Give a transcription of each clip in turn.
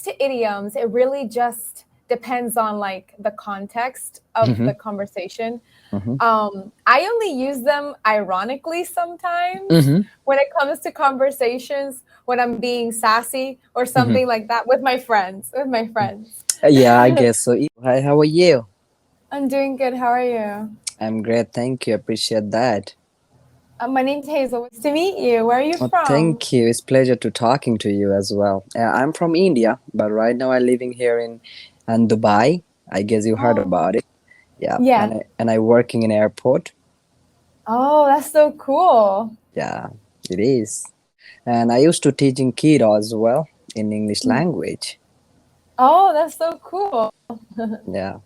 to idioms, it really just depends on like the context of Mm-hmm. the conversation. Mm-hmm. I only use them ironically sometimes Mm-hmm. when it comes to conversations, when I'm being sassy or Mm-hmm. something like that with my friends. With my friends. Yeah, I guess so. Hi, how are you? I'm doing good. How are you? I'm great, thank you. Appreciate that. My name's Hazel. Nice to meet you. Where are you Oh, from? thank you. It's pleasure to talking to you as well. I'm from India, but right now I'm living here in Dubai. I guess you heard Oh, about it. Yeah, yeah. and I working in airport. Oh, that's so cool. Yeah, it is. And I used to teaching kid as well in English Mm. language. Oh, that's so cool. Yeah,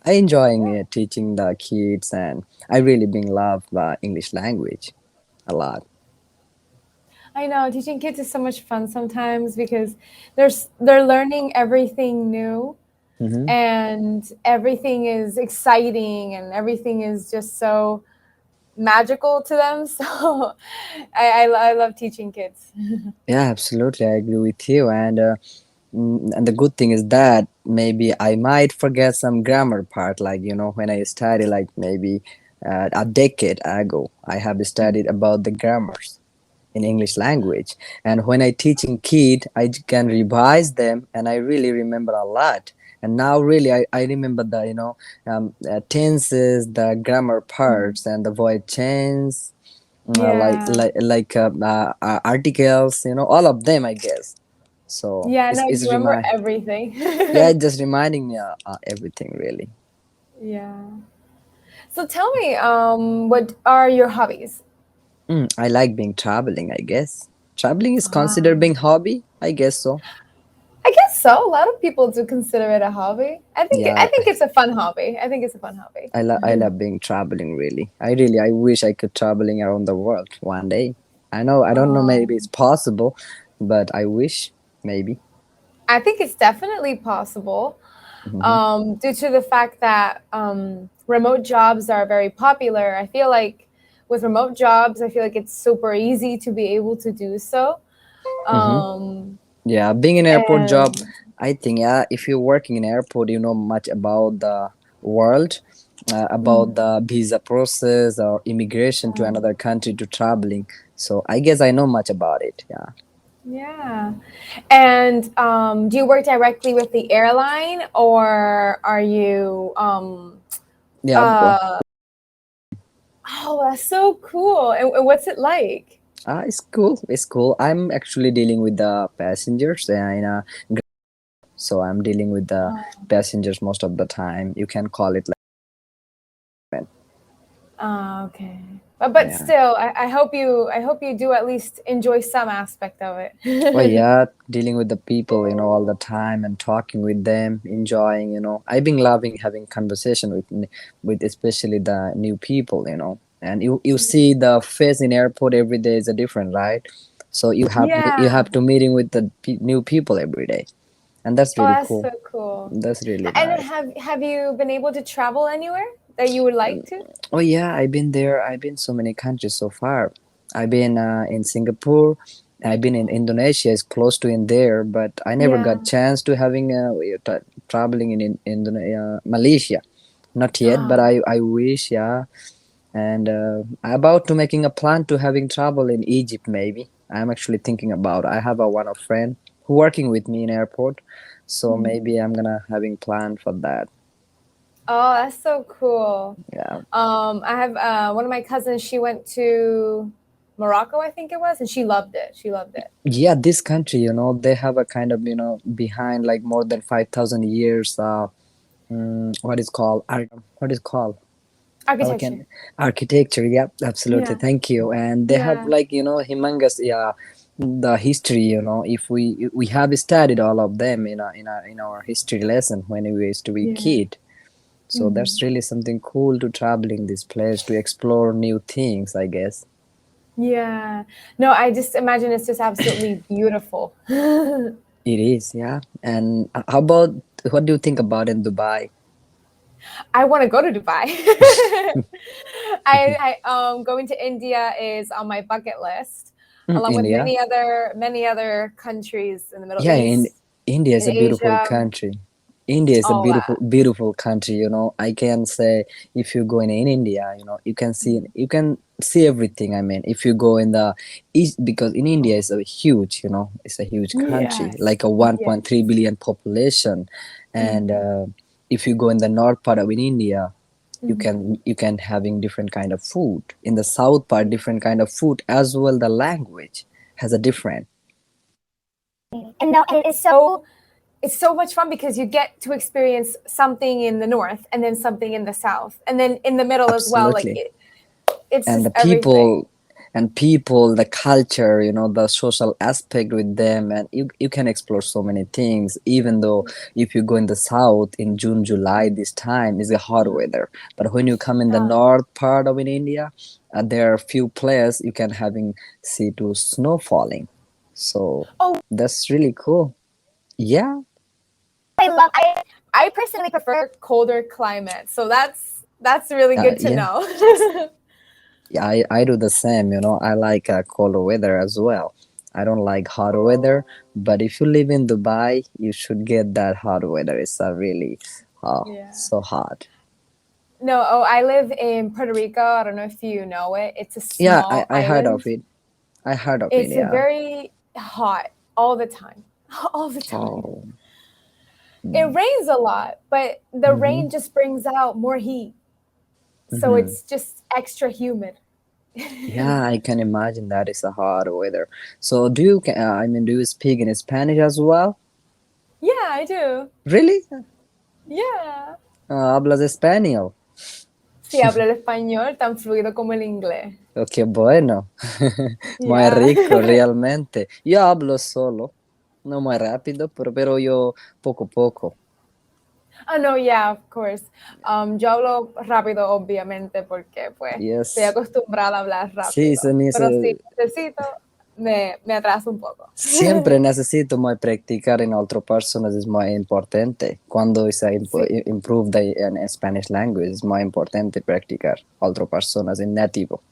I enjoying teaching the kids, and I really been love English language a lot. I know teaching kids is so much fun sometimes because they're learning everything new Hmm. and everything is exciting and everything is just so magical to them. So I love teaching kids. Yeah, absolutely. I agree with you. And the good thing is that maybe I might forget some grammar part, like when I studied, like maybe a decade ago, I have studied about the grammars in English language, and when I teaching kid, can revise them, and I really remember a lot. And now, really, I remember the tenses, the grammar parts, and the void chains, Yeah. articles, all of them, I guess. So Yeah, it's no, it's you remember remind everything. yeah, it's just reminding me everything really. Yeah. So tell me, what are your hobbies? I like being traveling, I guess. Traveling is considered Ah. being hobby, I guess so. I guess so. A lot of people do consider it a hobby. I Yeah, think it's a fun hobby. I think it's a fun hobby. I love being traveling really. I wish I could traveling around the world one day. I don't know, Oh, maybe it's possible, but I wish maybe. I think it's definitely possible, Hmm. due to the fact that remote jobs are very popular. I feel like with remote jobs, I feel like it's super easy to be able to do so. Hmm. Um, Yeah, being an airport job, and I think, yeah, if you're working in airport, you know much about the world, about mm, the visa process or immigration to another country to traveling. So I guess I know much about it. Yeah. yeah. And do you work directly with the airline or are you Yeah. uh oh, that's so cool. And what's it like? It's cool. It's cool. I'm actually dealing with the passengers, and so I'm dealing with the passengers most of the time. You can call it like, Okay. But yeah. still, I hope you do at least enjoy some aspect of Well, it. yeah, dealing with the people, all the time and talking with them, enjoying. I've been loving having conversation with especially the new people. And you see the face in airport every day is a different, right? So you Yeah. have to meeting with the new people every day, and that's Oh, really that's cool. so cool. That's really And nice. have you been able to travel anywhere that you would like to? Oh yeah, I've been there. I've been so many countries so far. I've been in Singapore. I've been in Indonesia. It's close to in there, but I never got Yeah. chance to having traveling in Malaysia. Not yet, but I wish, yeah. And I'm about to making a plan to having travel in Egypt. Maybe I'm actually thinking about. I have a one of friend who working with me in airport, so maybe I'm gonna having plan for that. Oh, that's so cool. Yeah. I have one of my cousins. She went to Morocco, I think it was, and she loved it. She loved it. Yeah, this country, they have a kind of, behind like more than 5,000 years, what is called what is called how Architecture. can architecture. Yeah, absolutely, Yeah. thank you. And they have Yeah. like, humongous, yeah, the history. If we have studied all of them in our history lesson when we used to be Yeah. kid. So that's really something cool to traveling this place to explore new things, I guess. Yeah. No, I just imagine it's just absolutely beautiful. It is, yeah. And how about, what do you think about in Dubai? I want to go to Dubai. Going to India is on my bucket list, along with India. many other countries in the Middle Yeah, East. India is in a beautiful Asia. country. India is a Oh, beautiful, beautiful country. I can say if you go in India, you can see everything. I mean, if you go in the east, because in India is a huge, it's a huge country, yes, like a yes. 1.3 billion population, and Mhm, if you go in the north part of in India, you mhm. can you can having different kind of food. In the south part, different kind of food as well. The language has a different. And it's so much fun because you get to experience something in the north and then something in the south and then in the middle as well. Like Absolutely. it's And just the everything. people, the culture, the social aspect with them, and you can explore so many things. Even though if you go in the south in June, July, this time is a hot weather, but when you come in the Yeah. north part of in India, there are few places you can having see to snow falling, so Oh, that's really cool. Yeah. I personally prefer colder climate, so that's really good to Yeah, know. yeah, I do the same. I like colder weather as well. I don't like hot weather, but if you live in Dubai, you should get that hot weather. It's really Yeah. so hot. No, oh, I live in Puerto Rico. I don't know if you know it. It's a Yeah, small I heard of island. it. I heard of it. It's a Yeah. very hot all the time. All the time. Oh. It rains a lot, but the Mm-hmm. rain just brings out more heat. So Mm-hmm. it's just extra humid. Yeah, I can imagine that is a hot weather. So do you? I mean, do you speak in Spanish as well? Yeah, I do. Really? Yeah. Hablas español? Sí, hablo el español tan fluido como el inglés. Oh, qué bueno. Muy Yeah. rico, realmente. Yo hablo solo, no muy rápido, pero yo poco a poco. Oh, no, yeah, of course. Yo hablo rápido, obviamente, porque pues estoy Yes. acostumbrada a hablar Sí, rápido. Pero si necesito, me atraso un poco. siempre necesito muy practicar en otras personas, es muy importante. Cuando se Sí, improve the Spanish language, es muy importante practicar otras personas en nativo.